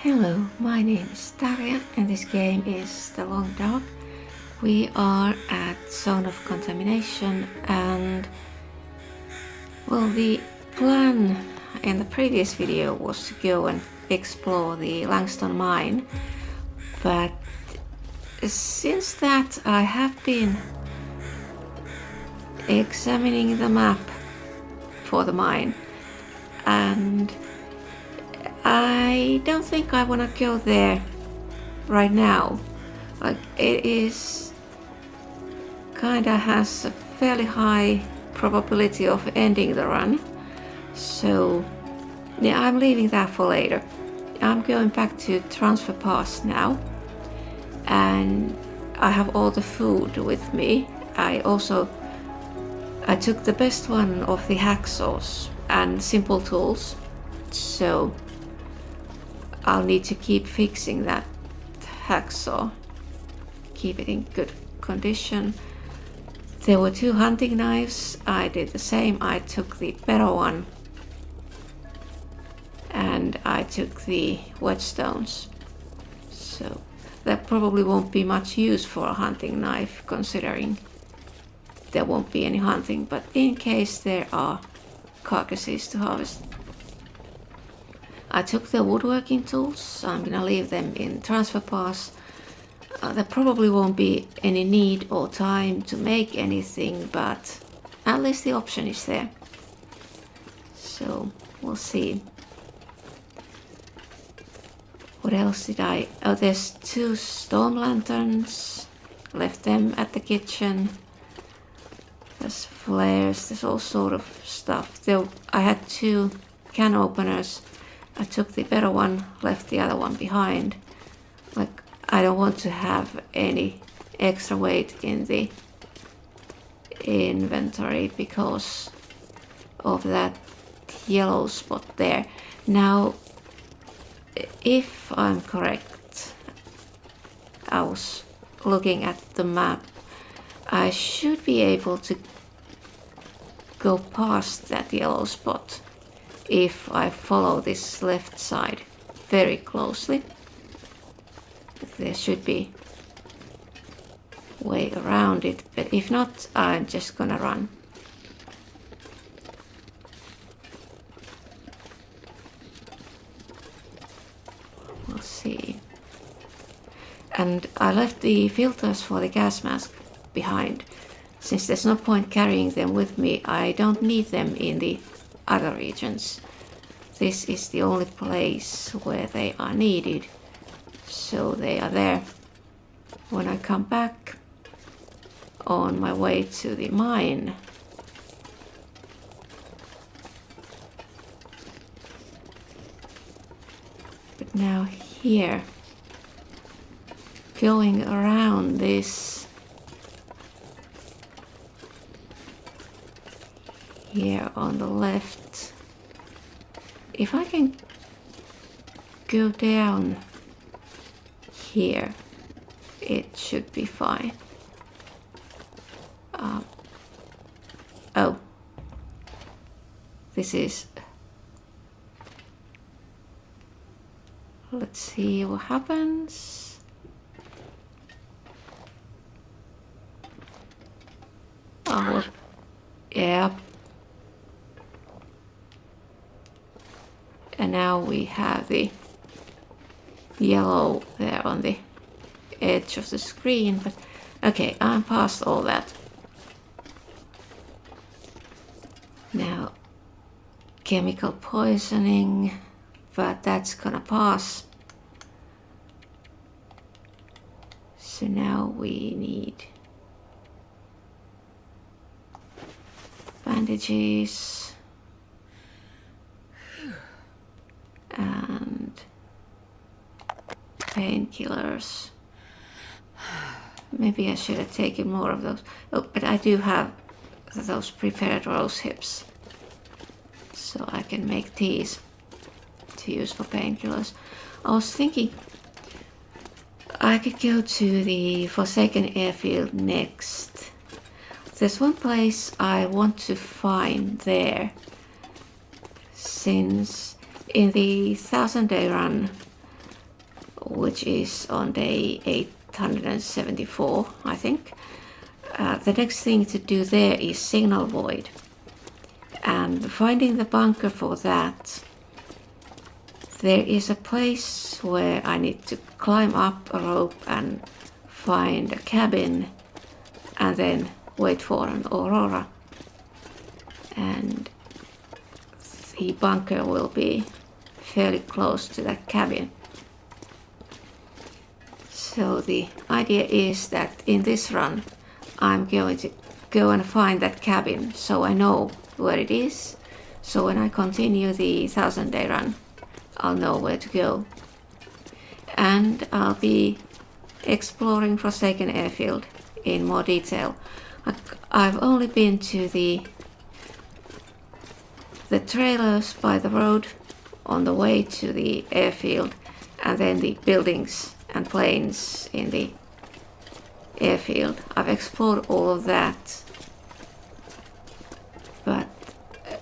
Hello, my name is Daria and this game is The Long Dark. We are at Zone of Contamination and well, the plan in the previous video was to go and explore the Langston mine, but since that I have been examining the map for the mine and I don't think I want to go there right now. Like, it is kinda has a fairly high probability of ending the run, so yeah, I'm leaving that for later. I'm going back to Transfer Pass now and I have all the food with me. I took the best one of the hacksaws and simple tools, so I'll need to keep fixing that hacksaw, keep it in good condition. There were 2 hunting knives. I did the same. I took the better one and I took the whetstones. So that probably won't be much use for a hunting knife considering there won't be any hunting, but in case there are carcasses to harvest. I took the woodworking tools. I'm gonna leave them in Transfer Pass. There probably won't be any need or time to make anything, but at least the option is there. So we'll see. What else did I... Oh, there's 2 storm lanterns. Left them at the kitchen. There's flares, there's all sort of stuff. I had 2 can openers. I took the better one, left the other one behind. Like, I don't want to have any extra weight in the inventory because of that yellow spot there. Now, if I'm correct, I was looking at the map, I should be able to go past that yellow spot if I follow this left side very closely. There should be a way around it, but if not, I'm just gonna run. We'll see. And I left the filters for the gas mask behind. Since there's no point carrying them with me, I don't need them in the other regions. This is the only place where they are needed, so they are there. When I come back on my way to the mine, but now here, going around this here on the left, if I can go down here, it should be fine. Oh, this is, let's see what happens. Oh, yeah. And now we have the yellow there on the edge of the screen, but okay, I'm past all that. Now, chemical poisoning, but that's gonna pass. So now we need bandages and painkillers. Maybe I should have taken more of those. Oh, but I do have those prepared rose hips, so I can make these to use for painkillers. I was thinking I could go to the Forsaken Airfield next. There's one place I want to find there, since in the 1000-day run which is on day 874, I think. The next thing to do there is signal void, and finding the bunker for that, there is a place where I need to climb up a rope and find a cabin and then wait for an aurora, and the bunker will be fairly close to that cabin. So the idea is that in this run I'm going to go and find that cabin so I know where it is, so when I continue the 1000-day run I'll know where to go. And I'll be exploring Forsaken Airfield in more detail. I've only been to the trailers by the road on the way to the airfield, and then the buildings and planes in the airfield. I've explored all of that, but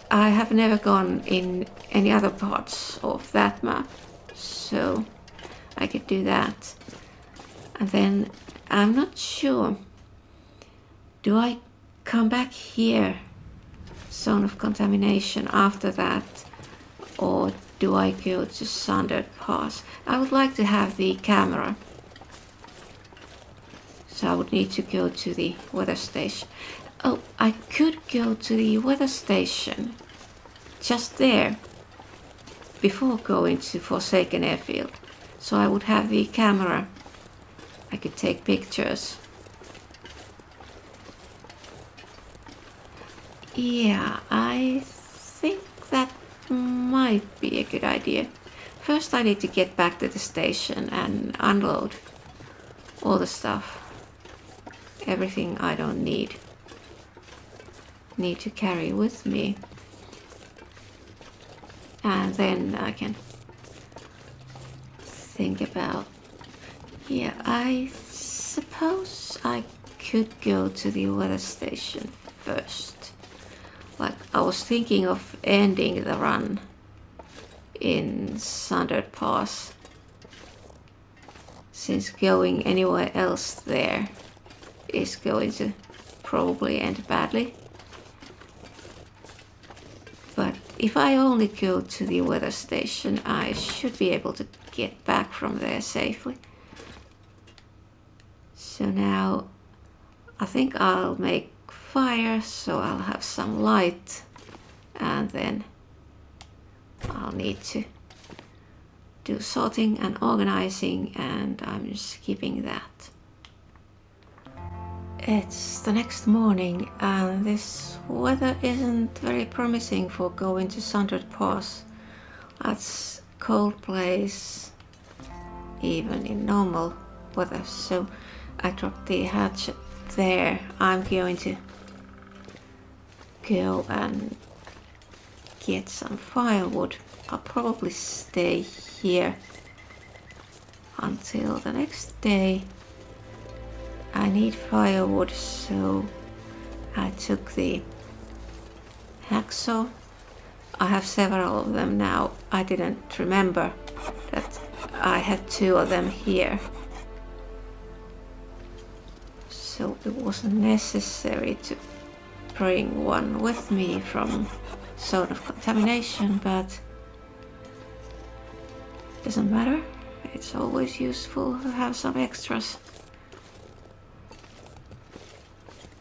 I have never gone in any other parts of that map, so I could do that. And then I'm not sure, do I come back here, zone of contamination, after that, or do I go to Sundered Pass? I would like to have the camera, so I would need to go to the weather station. Oh, I could go to the weather station just there before going to Forsaken Airfield, so I would have the camera. I could take pictures. Yeah, I think that might be a good idea. First I need to get back to the station and unload all the stuff. Everything I don't need to carry with me. And then I can think about, yeah, I suppose I could go to the weather station first. Like, I was thinking of ending the run in Sundered Pass, since going anywhere else there is going to probably end badly. But if I only go to the weather station, I should be able to get back from there safely. So now I think I'll make fire, so I'll have some light, and then I'll need to do sorting and organizing, and I'm skipping that. It's the next morning and this weather isn't very promising for going to Sundered Pass. That's a cold place even in normal weather, so I dropped the hatchet there. I'm going to go and get some firewood. I'll probably stay here until the next day. I need firewood, so I took the hacksaw. I have several of them now. I didn't remember that I had 2 of them here, so it wasn't necessary to bring one with me from zone of contamination, but doesn't matter. It's always useful to have some extras.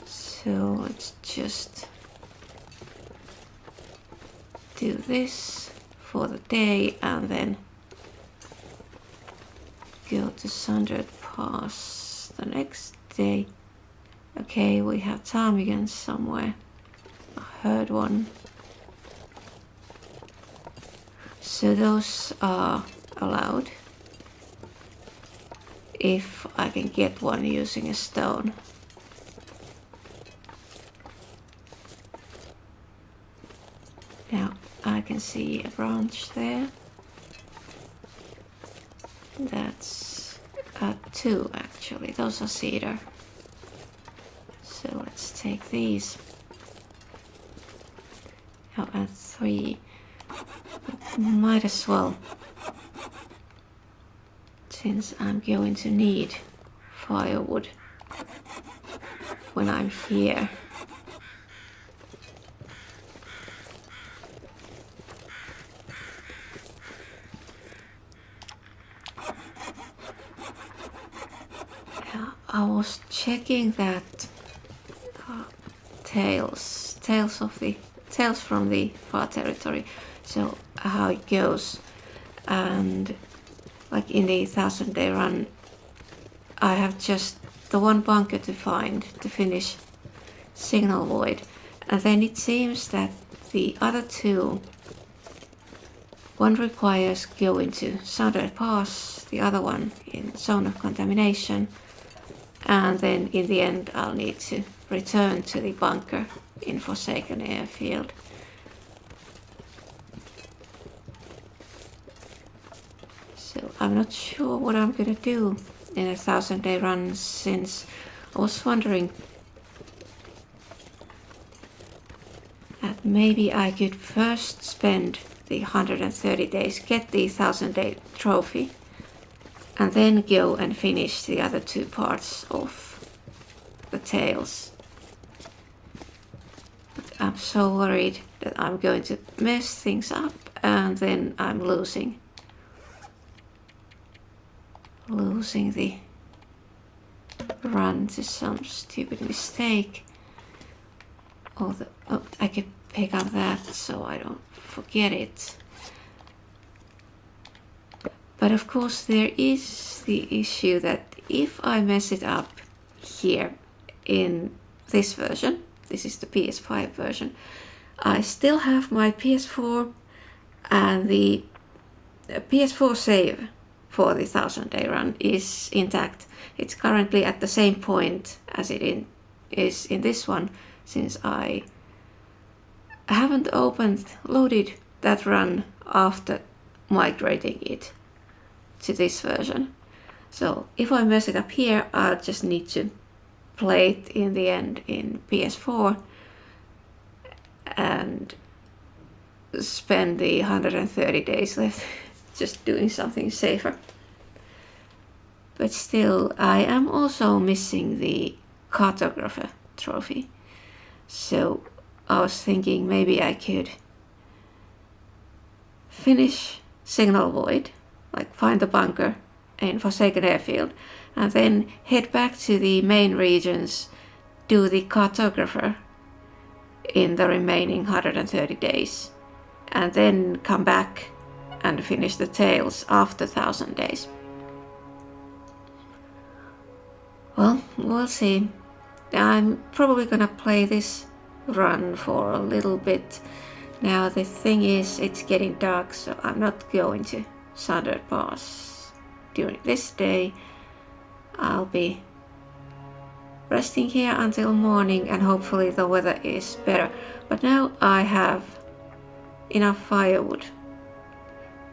So let's just do this for the day and then go to Sundered Pass the next day. Okay, we have ptarmigans somewhere. I heard one. So those are allowed if I can get one using a stone. Now I can see a branch there. That's 2 actually. Those are cedar. So let's take these. Oh, and 3. Might as well since I'm going to need firewood when I'm here. Yeah, I was checking that tales from the far territory, so how it goes, and like in the 1000-day run I have just the one bunker to find to finish Signal Void, and then it seems that the other two, one requires going to Sundered Pass, the other one in Zone of Contamination, and then in the end I'll need to return to the bunker in Forsaken Airfield. So I'm not sure what I'm gonna do in a 1000-day run, since I was wondering that maybe I could first spend the 130 days, get the 1000-day trophy, and then go and finish the other two parts of the tales. But I'm so worried that I'm going to mess things up and then I'm losing the run to some stupid mistake. Oh, I could pick up that so I don't forget it. But of course there is the issue that if I mess it up here in this version, this is the PS5 version, I still have my PS4 and the PS4 save for the 1000-day run is intact. It's currently at the same point as it is in this one, since I haven't loaded that run after migrating it to this version. So if I mess it up here, I'll just need to play it in the end in PS4 and spend the 130 days left just doing something safer. But still, I am also missing the cartographer trophy. So I was thinking maybe I could finish Signal Void, like find the bunker in Forsaken Airfield, and then head back to the main regions, do the cartographer in the remaining 130 days, and then come back and finish the tales after 1000 days. Well, we'll see. I'm probably gonna play this run for a little bit. Now the thing is, it's getting dark, so I'm not going to Sundered Pass during this day. I'll be resting here until morning and hopefully the weather is better. But now I have enough firewood,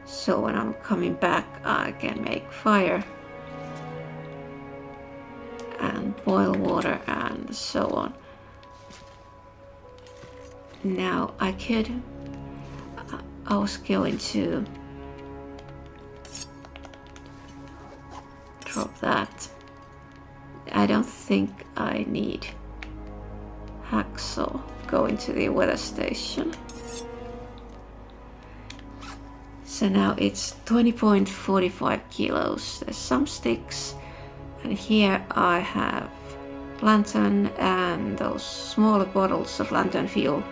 so when I'm coming back I can make fire and boil water and so on. Now I was going to drop that. I don't think I need hacksaw going to the weather station. So now it's 20.45 kilos. There's some sticks, and here I have lantern and those smaller bottles of lantern fuel.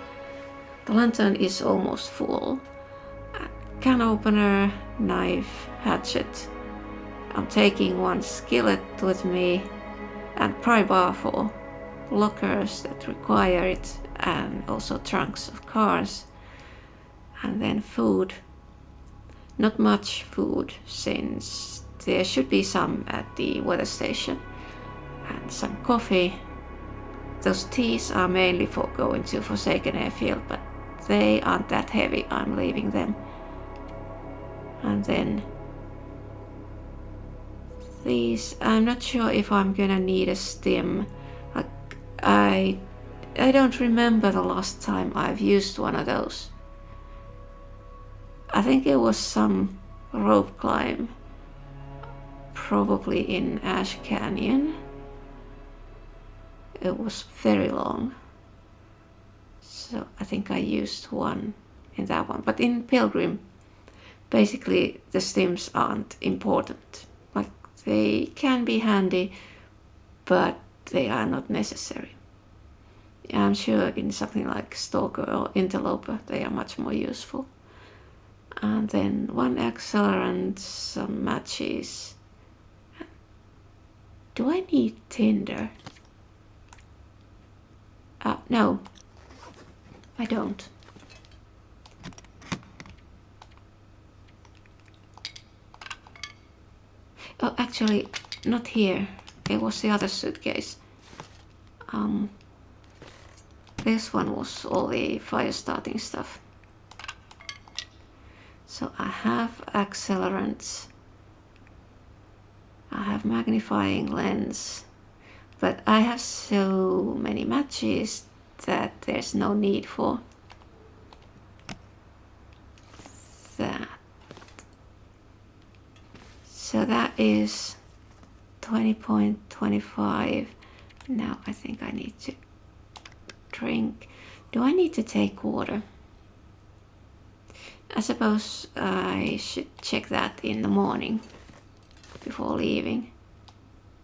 The lantern is almost full. Can opener, knife, hatchet. I'm taking one skillet with me and pry bar for lockers that require it, and also trunks of cars. And then food. Not much food, since there should be some at the weather station. And some coffee. Those teas are mainly for going to Forsaken Airfield, but they aren't that heavy, I'm leaving them. And then these, I'm not sure if I'm gonna need a stim. I don't remember the last time I've used one of those. I think it was some rope climb probably in Ash Canyon. It was very long, so I think I used one in that one. But in Pilgrim, basically the stims aren't important. Like, they can be handy, but they are not necessary. I'm sure in something like Stalker or Interloper they are much more useful. And then one accelerant, some matches. Do I need tinder? No, I don't. Oh, actually, not here. It was the other suitcase. This one was all the fire starting stuff. So I have accelerants. I have magnifying lens. But I have so many matches that there's no need for that. So that is 20.25. Now I think I need to drink. Do I need to take water? I suppose I should check that in the morning before leaving.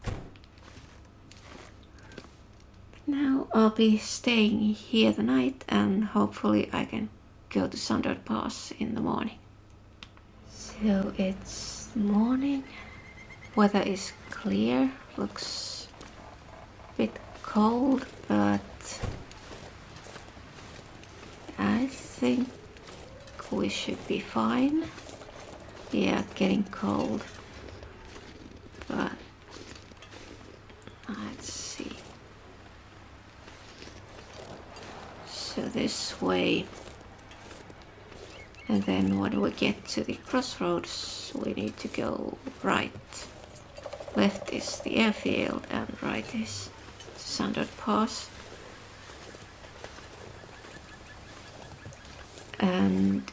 But now I'll be staying here the night and hopefully I can go to Sundered Pass in the morning. So it's morning. Weather is clear. Looks a bit cold, but I think we should be fine. Yeah, getting cold, but let's see. So this way, and then when we get to the crossroads we need to go right. Left is the airfield and right is Sundered Pass. And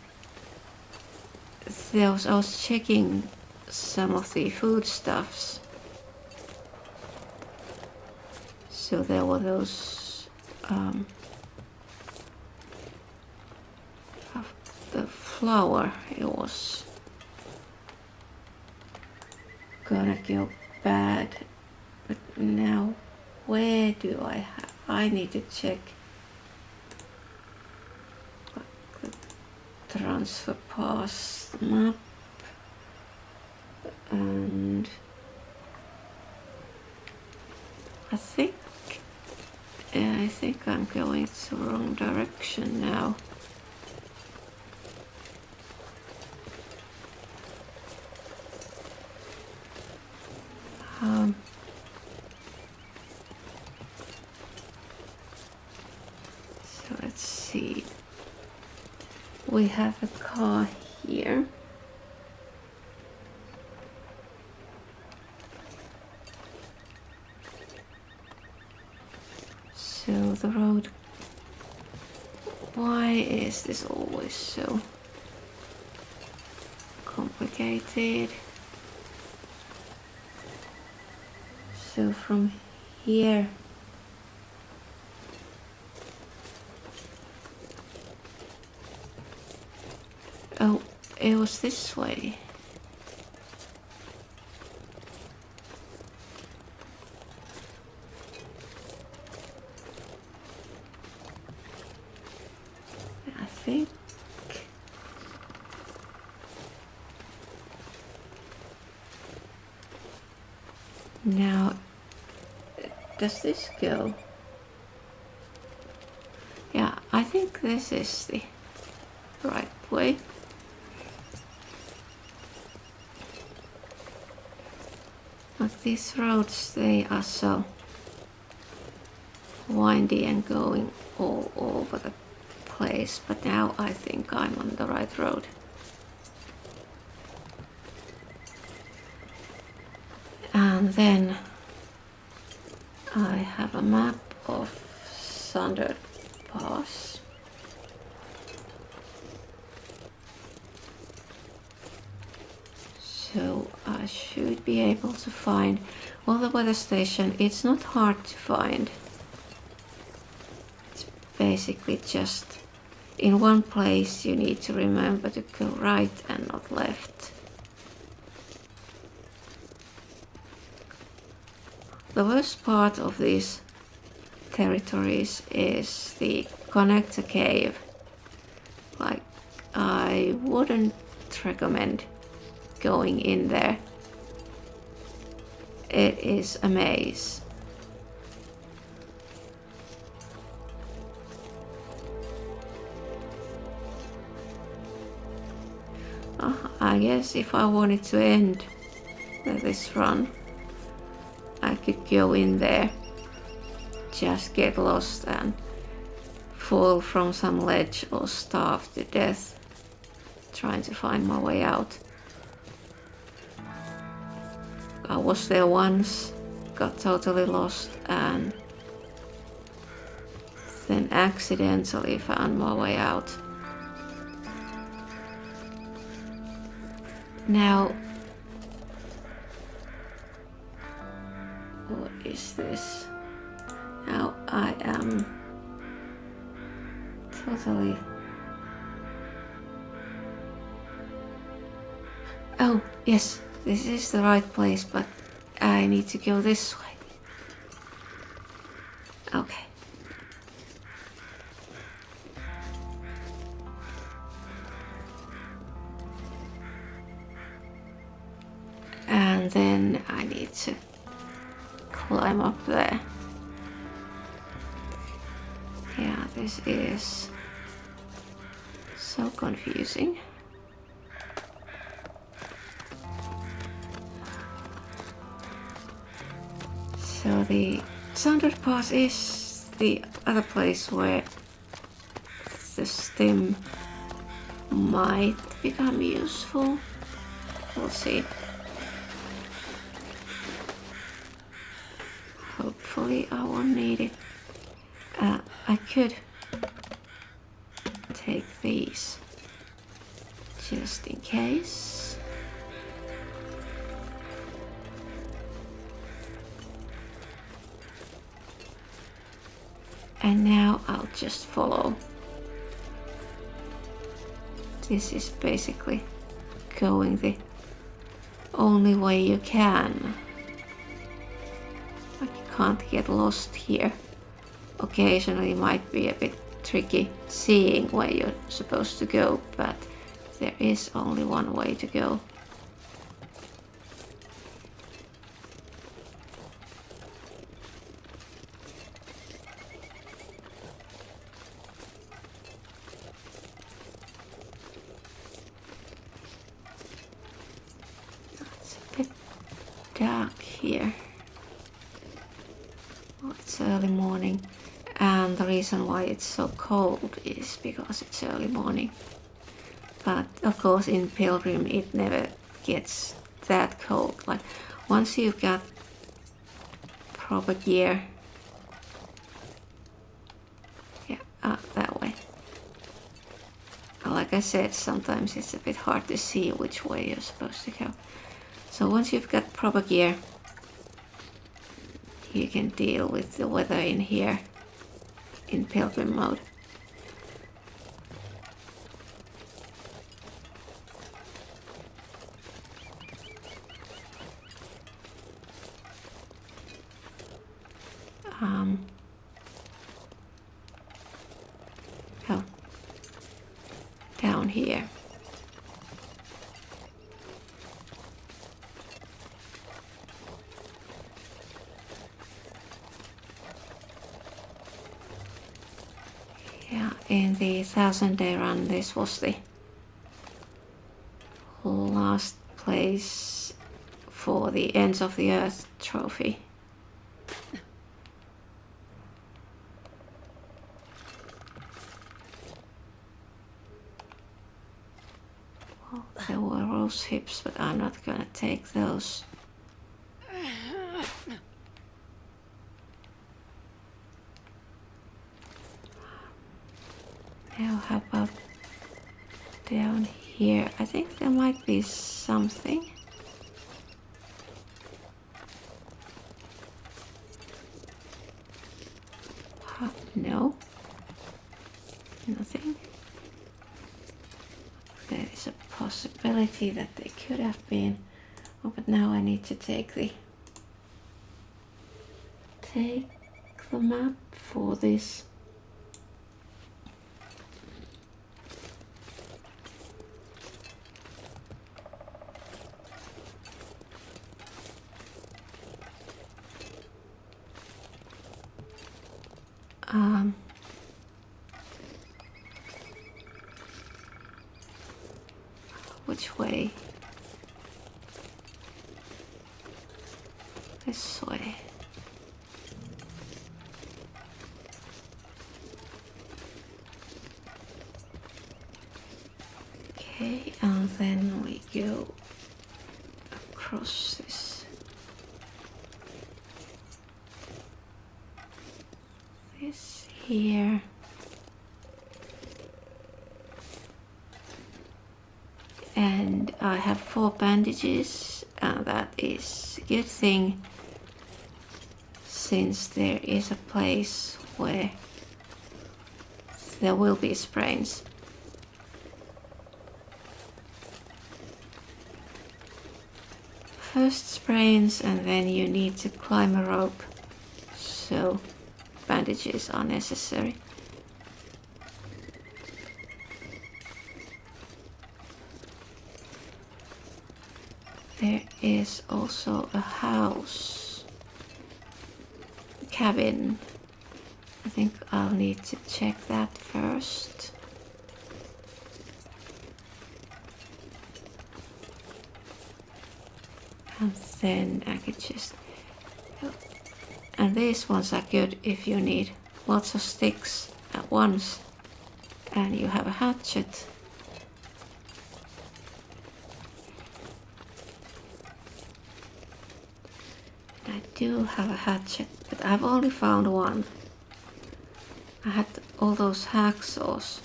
I was checking some of the foodstuffs. So there were those the flour. It was gonna go bad, but now where do I have? I need to check the transfer pass map, and I think I'm going the wrong direction now. So let's see. We have a car here. So the road. Why is this always so complicated? So from here, oh, it was this way. I think now, does this go? Yeah, I think this is the right way. But these roads, they are so windy and going all over the place. But now I think I'm on the right road. And then I have a map of Sundered Pass. So I should should be able to find. Well, the weather station, it's not hard to find. It's basically just in one place. You need to remember to go right and not left. The worst part of these territories is the connector cave. Like, I wouldn't recommend going in there. It is a maze. I guess if I wanted to end this run, I could go in there, just get lost and fall from some ledge or starve to death trying to find my way out. I was there once, got totally lost, and then accidentally found my way out. Now, what is this? Now I am totally... Oh, yes, this is the right place, but I need to go this way. Okay. And then I need to climb up there. Yeah, this is so confusing. So the Sundered Pass is the other place where the stem might become useful. We'll see. Hopefully I won't need it. I could take these just in case. And now I'll just follow. This is basically going the only way you can. Like, you can't get lost here. Occasionally it might be a bit tricky seeing where you're supposed to go, but there is only one way to go. It's a bit dark here. Well, it's early morning. And the reason why it's so cold is because it's early morning. But of course in Pilgrim it never gets that cold. Like, once you've got proper gear. Yeah, that way. Like I said, sometimes it's a bit hard to see which way you're supposed to go. So once you've got proper gear, you can deal with the weather in here. In Pilgrim mode. Oh, down here. Yeah, in the 1000-day run, this was the last place for the Ends of the Earth trophy. Well, there were rose hips, but I'm not gonna take those. Now, how about down here? I think there might be something. No. Nothing. There is a possibility that they could have been. Oh, but now I need to take the map for this. Which way? This way. Okay, and then we go across this here. And I have 4 bandages, and that is a good thing since there is a place where there will be sprains. First sprains, and then you need to climb a rope, so bandages are necessary. There is also a house, a cabin. I think I'll need to check that first. And then I could just... And these ones are good if you need lots of sticks at once and you have a hatchet. I do have a hatchet, but I've only found one. I had all those hacksaws,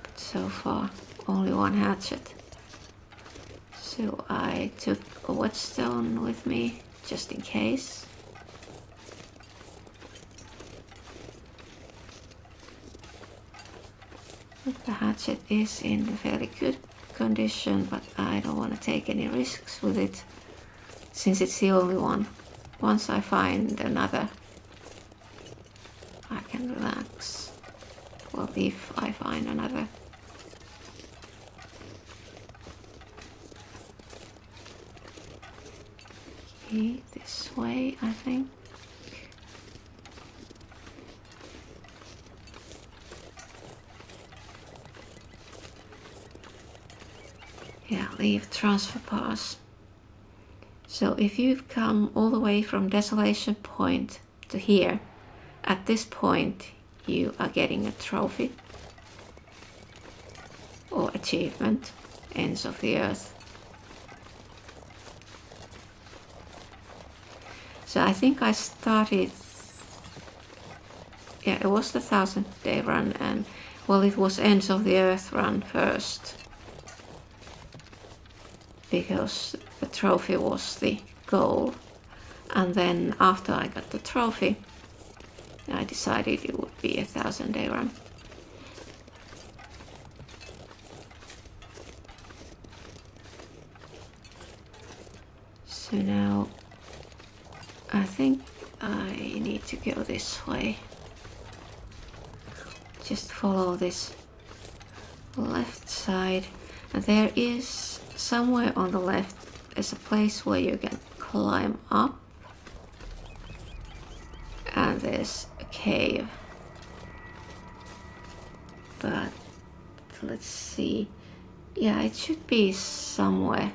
but so far only one hatchet. So I took a whetstone with me just in case. The hatchet is in fairly good condition, but I don't want to take any risks with it since it's the only one. Once I find another, I can relax. Well, if I find another. Okay, this way, I think. Yeah, leave transfer pass. So if you've come all the way from Desolation Point to here, at this point you are getting a trophy or achievement, Ends of the Earth. So I think I started, yeah, it was the 1000-day run, and well, it was Ends of the Earth run first, because the trophy was the goal. And then after I got the trophy, I decided it would be a 1000-day run. So now I think I need to go this way. Just follow this left side, and there is somewhere on the left, there's a place where you can climb up, and there's a cave. But let's see, yeah, it should be somewhere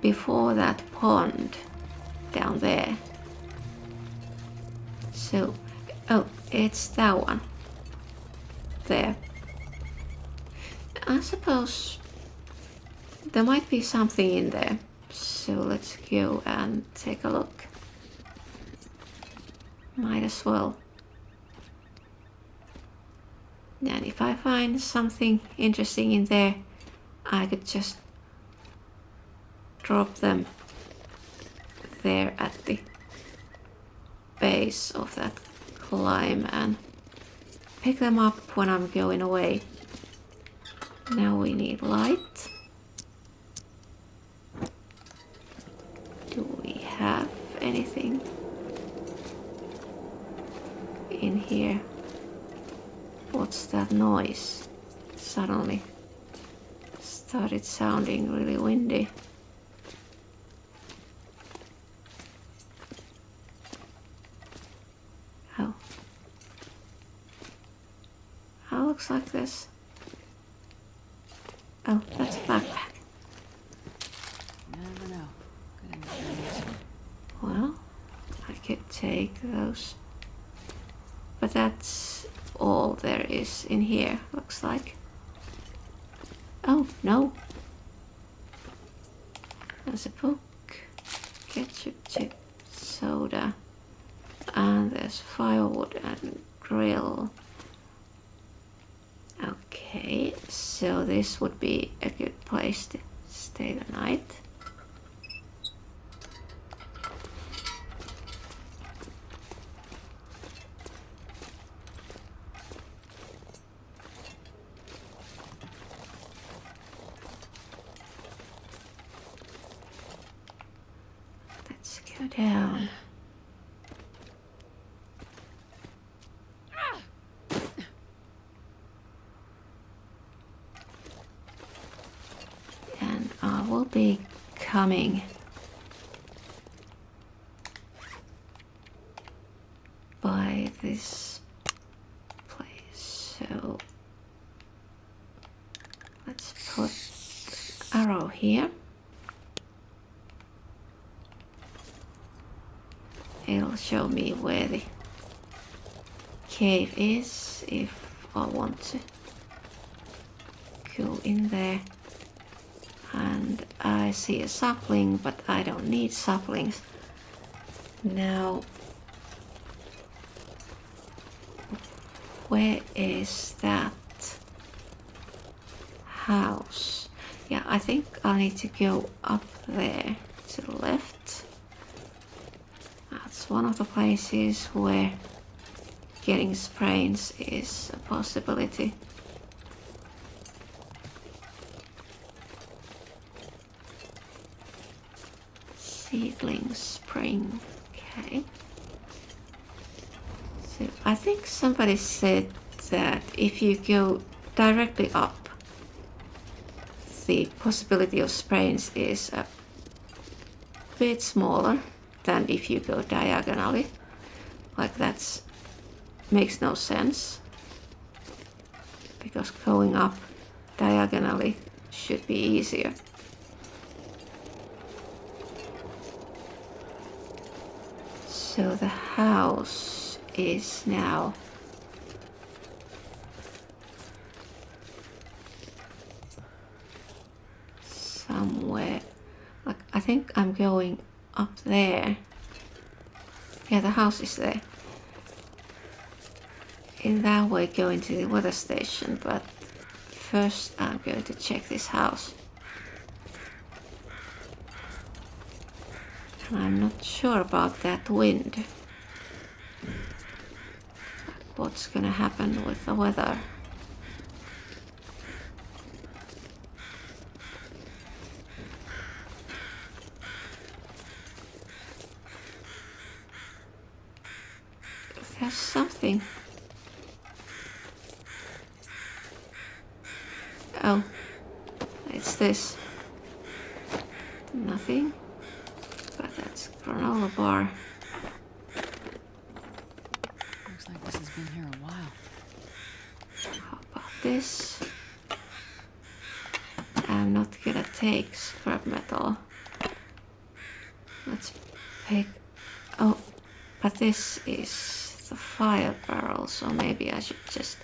before that pond down there. So, oh, it's that one there. I suppose there might be something in there, so let's go and take a look. Might as well. And if I find something interesting in there, I could just drop them there at the base of that climb and pick them up when I'm going away. Now we need light. Do we have anything in here? What's that noise? Suddenly started sounding really windy. Oh. Oh, looks like this. Oh, that's a backpack. Never know. Good information. Well, I could take those. But that's all there is in here, looks like. Oh, no. There's a book, ketchup, chip, soda, and there's firewood and grill. Okay, so this would be a good place to stay the night. Let's go down. And I will be coming by this place, so let's put the arrow here. It'll show me where the cave is if I want to go in there. And I see a sapling, but I don't need saplings. Now, where is that house? Yeah, I think I need to go up there to the left. That's one of the places where getting sprains is a possibility. Seedling spring, okay. So I think somebody said that if you go directly up, the possibility of sprains is a bit smaller than if you go diagonally. Like that makes no sense, because going up diagonally should be easier. So the house is now somewhere, like I think I'm going up there. Yeah, the house is there. In that way going to the weather station, but first I'm going to check this house. I'm not sure about that wind. What's gonna happen with the weather? There's something. Oh, it's this. Nothing. But that's granola bar. Looks like this has been here a while. How about this? I'm not gonna take scrap metal. Let's pick. Oh, but this is the fire barrel, so maybe I should just.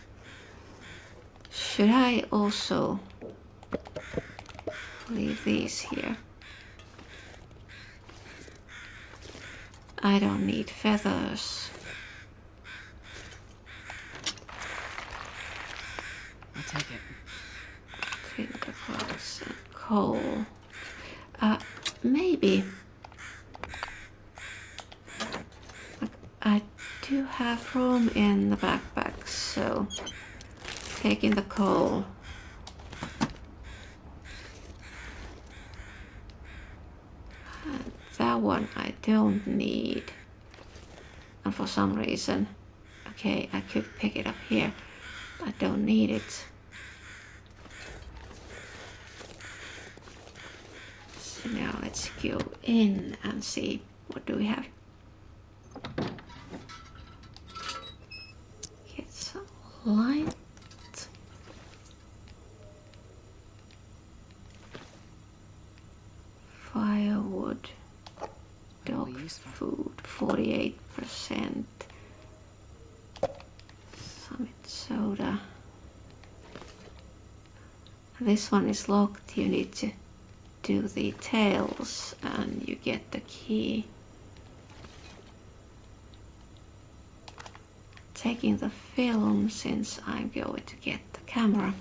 Should I also leave these here? I don't need feathers. I'll take it. Tinder clothes and coal. Maybe do have room in the backpack, so taking the coal. And that one I don't need. And for some reason, okay, I could pick it up here. I don't need it. So now let's go in and see what do we have. Get some light. Firewood. Dog food, 48%. Some soda. This one is locked. You need to do the tails and you get the key. Taking the film since I'm going to get the camera.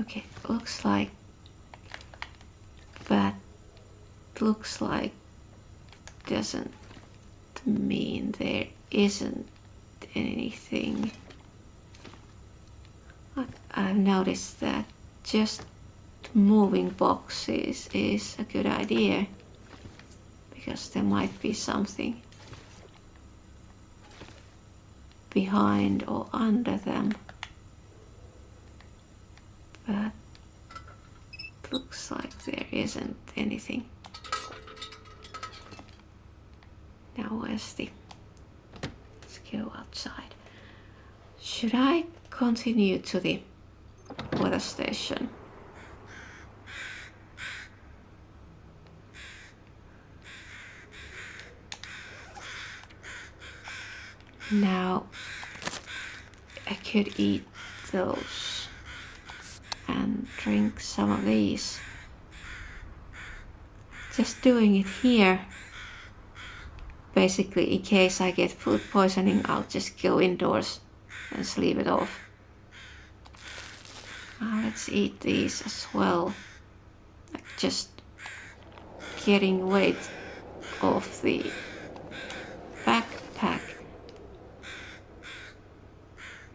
Okay, looks like that looks like doesn't mean there isn't anything. I've noticed that just moving boxes is a good idea because there might be something behind or under them, but looks like there isn't anything. Now where's the... let's go outside. Should I continue to the weather station? Now I could eat those and drink some of these. Just doing it here. Basically, in case I get food poisoning, I'll just go indoors and sleep it off. Let's eat these as well. Like just getting weight off the backpack.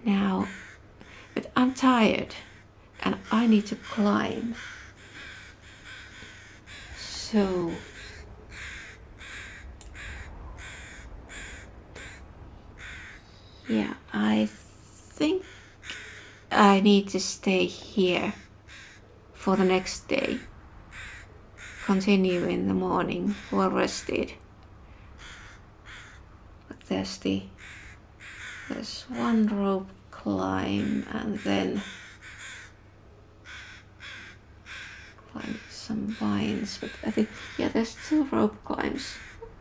Now, but I'm tired and I need to climb. So yeah, I think I need to stay here for the next day. Continue in the morning, well rested. But there's one rope climb and then climb some vines. But I think, yeah, there's 2 rope climbs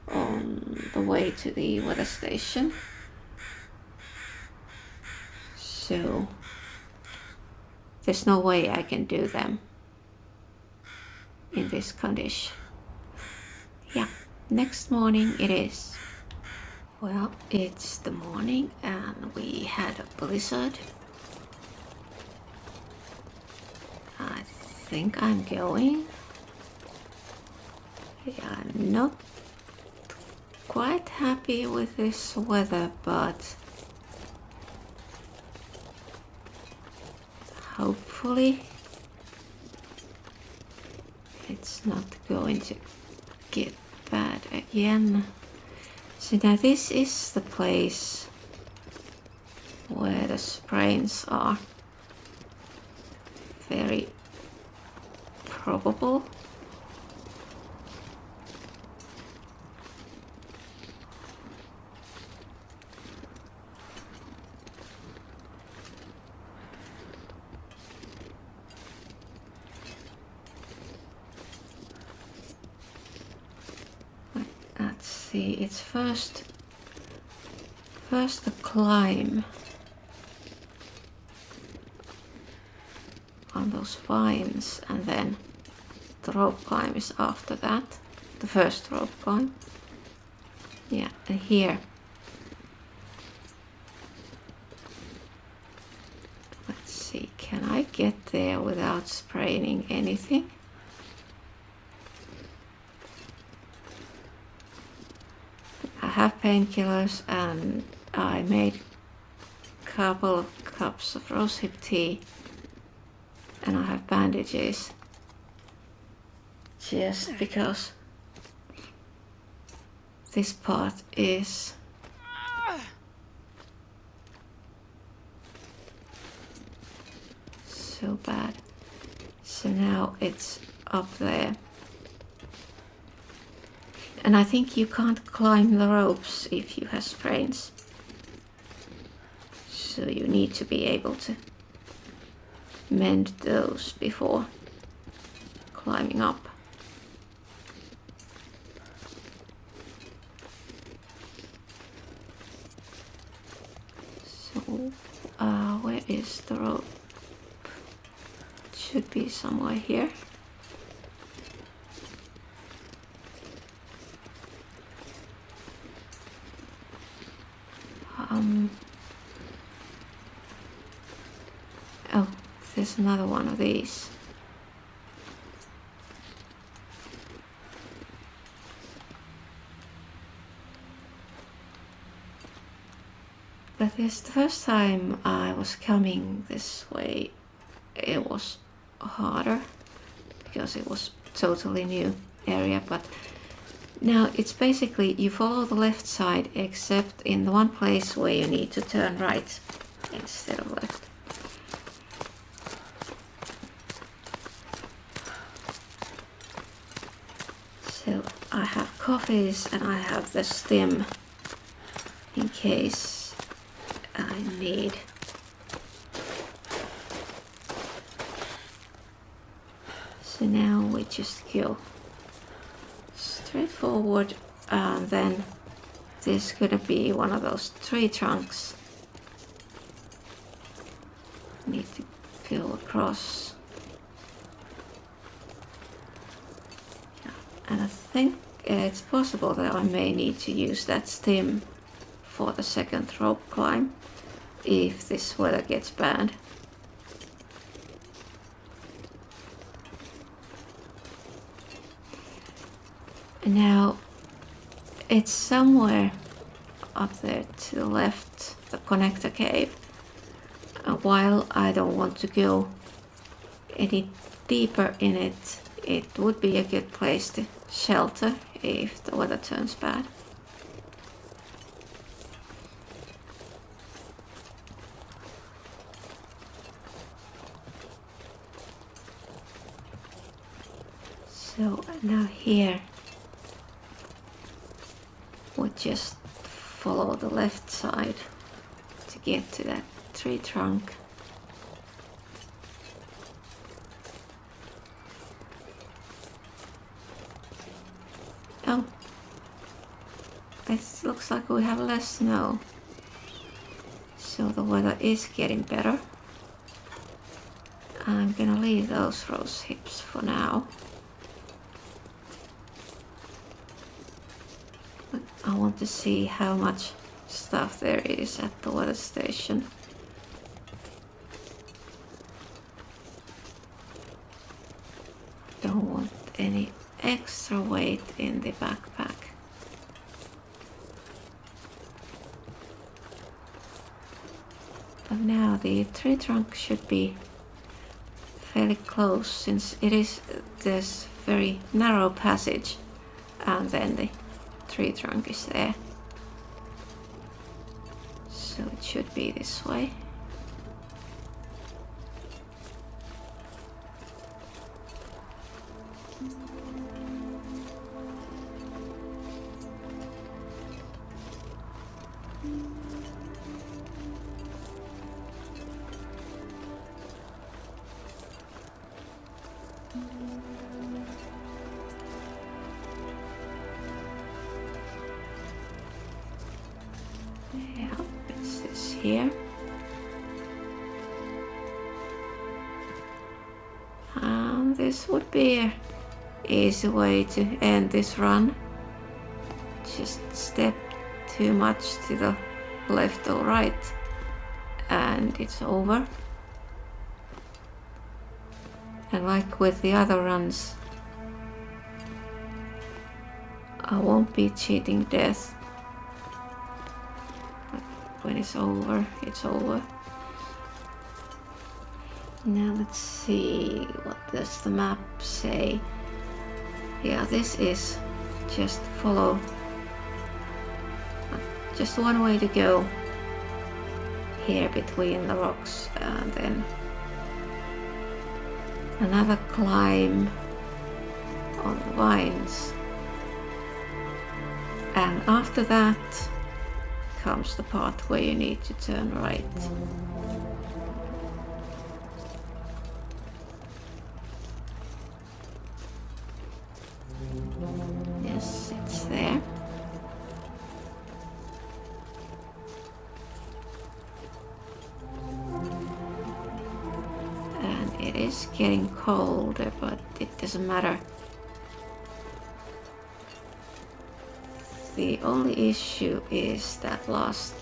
on the way to the weather station. So there's no way I can do them in this condition. Yeah, next morning it is. Well, it's the morning and we had a blizzard. I think I'm going. Yeah, I'm not quite happy with this weather, but hopefully it's not going to get bad again. So now this is the place where the sprains are. Very probable. Let's see, it's first the climb on those vines and then the rope climb is after that. The first rope climb. Yeah, and here. Let's see, can I get there without spraining anything? I have painkillers and I made a couple of cups of rosehip tea and I have bandages just because this part is so bad. So now it's up there. And I think you can't climb the ropes if you have sprains. So you need to be able to mend those before climbing up. So, where is the rope? It should be somewhere here. Oh, there's another one of these. But this the first time I was coming this way, it was harder because it was totally new area, but now it's basically you follow the left side except in the one place where you need to turn right instead of left. So I have coffees and I have the stem in case I need. So now we just go straight forward, and then this is gonna be one of those tree trunks. Need to go across. And I think it's possible that I may need to use that stem for the second rope climb if this weather gets bad. And now it's somewhere up there to the left, the connector cave. While I don't want to go any deeper in it, it would be a good place to shelter if the weather turns bad. So now here we just follow the left side to get to that tree trunk. Oh, it looks like we have less snow, so the weather is getting better. I'm gonna leave those rose hips for now. But I want to see how much stuff there is at the weather station. Don't want any extra weight in the backpack. But now the tree trunk should be fairly close, since it is this very narrow passage and then the tree trunk is there. So it should be this way. Yeah, it's this here. This would be an easy way to end this run. Just step too much to the left or right and it's over. And like with the other runs, I won't be cheating death when it's over, it's over. Now let's see, what does the map say? Yeah, this is just follow. Just one way to go here between the rocks, and then another climb on the vines. And after that comes the part where you need to turn right. Yes, it's there. And it is getting colder, but it doesn't matter. The only issue is that last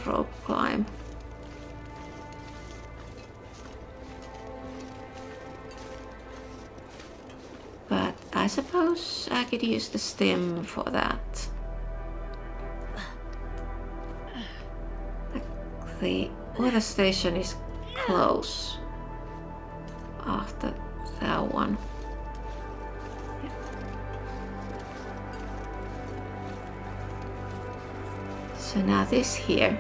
rope climb. But I suppose I could use the stem for that. The weather station is close after that one. So now this here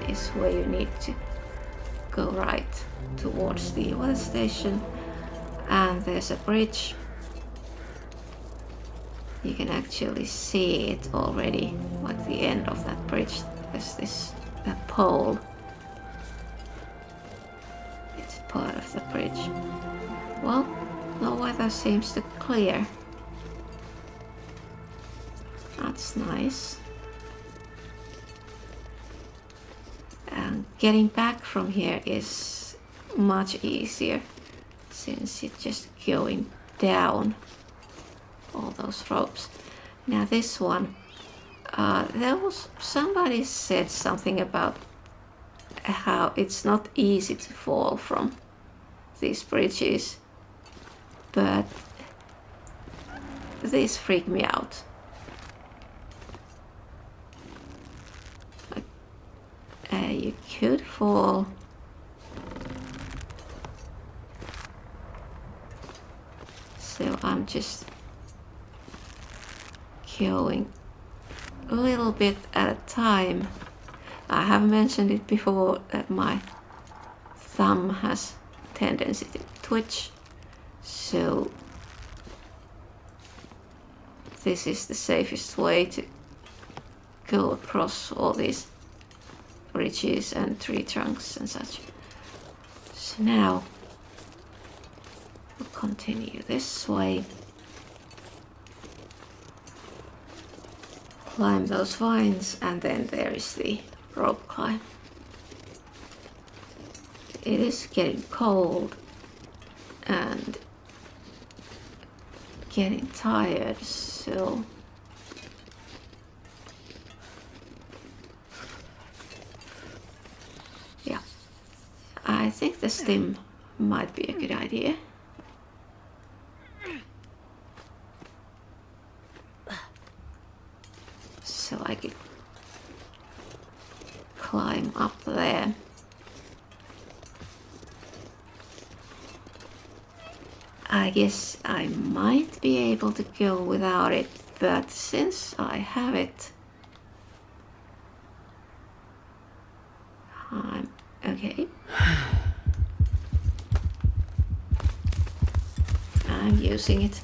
is where you need to go right towards the weather station, and there's a bridge. You can actually see it already, like the end of that bridge. There's that pole. It's part of the bridge. Well, the weather seems to clear. That's nice. And getting back from here is much easier since it's just going down all those ropes. Now this one, there was somebody said something about how it's not easy to fall from these bridges, but these freak me out. You could fall. So I'm just going a little bit at a time. I have mentioned it before that my thumb has tendency to twitch, so this is the safest way to go across all these bridges and tree trunks and such. So now we'll continue this way, climb those vines, and then there is the rope climb. It is getting cold and getting tired, so yeah, I think the stem might be a good idea. So I could climb up there. I guess I might be able to go without it, but since I have it, I'm okay. I'm using it.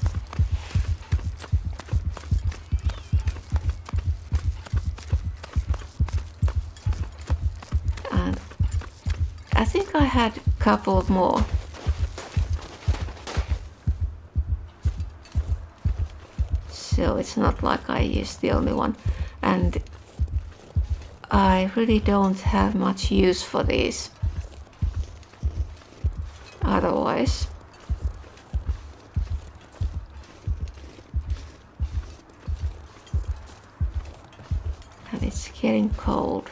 And I think I had a couple of more. So it's not like I used the only one, and I really don't have much use for these otherwise. And it's getting cold,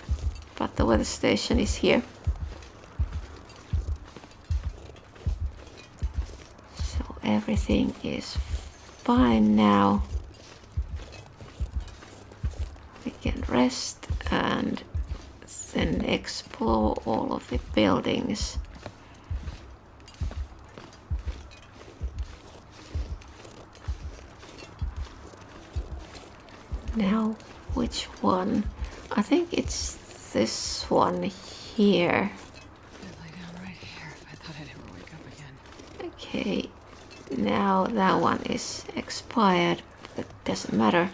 but the weather station is here. So everything is fine now. We can rest and then explore all of the buildings. Now, which one? I think it's this one here. I'd lay down right here if I thought I'd ever wake up again. Okay, now that one is expired, but it doesn't matter.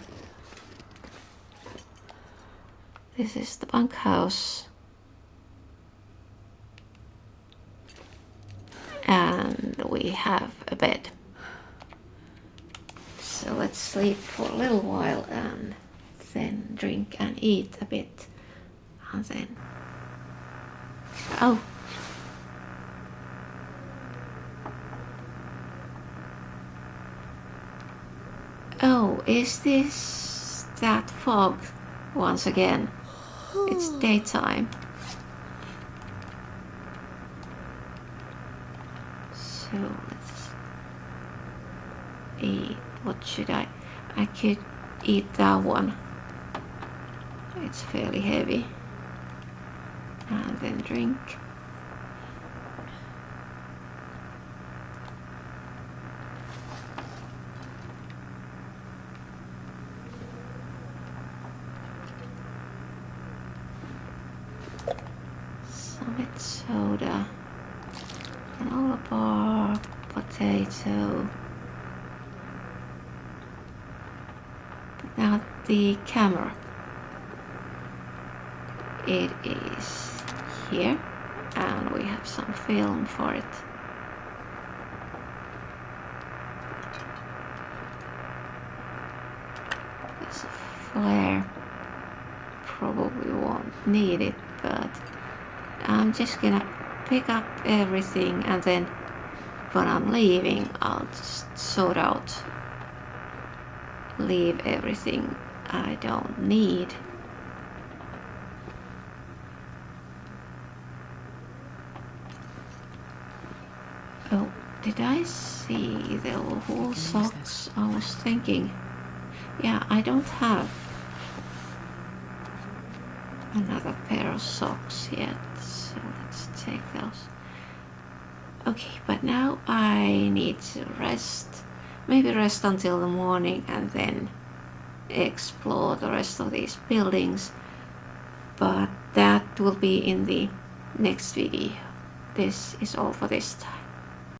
This is the bunkhouse. And we have a bed. So let's sleep for a little while and then drink and eat a bit. And then... Oh! Oh, is this that fog once again? It's daytime. So let's eat. What should I? I could eat that one. It's fairly heavy. And then drink. Some soda. Granola bar, potato. But now the camera. It is here, and we have some film for it. There's a flare. Probably won't need it, but I'm just gonna pick up everything, and then when I'm leaving, I'll just sort out, leave everything I don't need. Oh, did I see the wool socks? I was thinking, yeah, I don't have another pair of socks yet, so let's take those. Okay, but now I need to rest, maybe rest until the morning and then explore the rest of these buildings, but that will be in the next video. This is all for this time.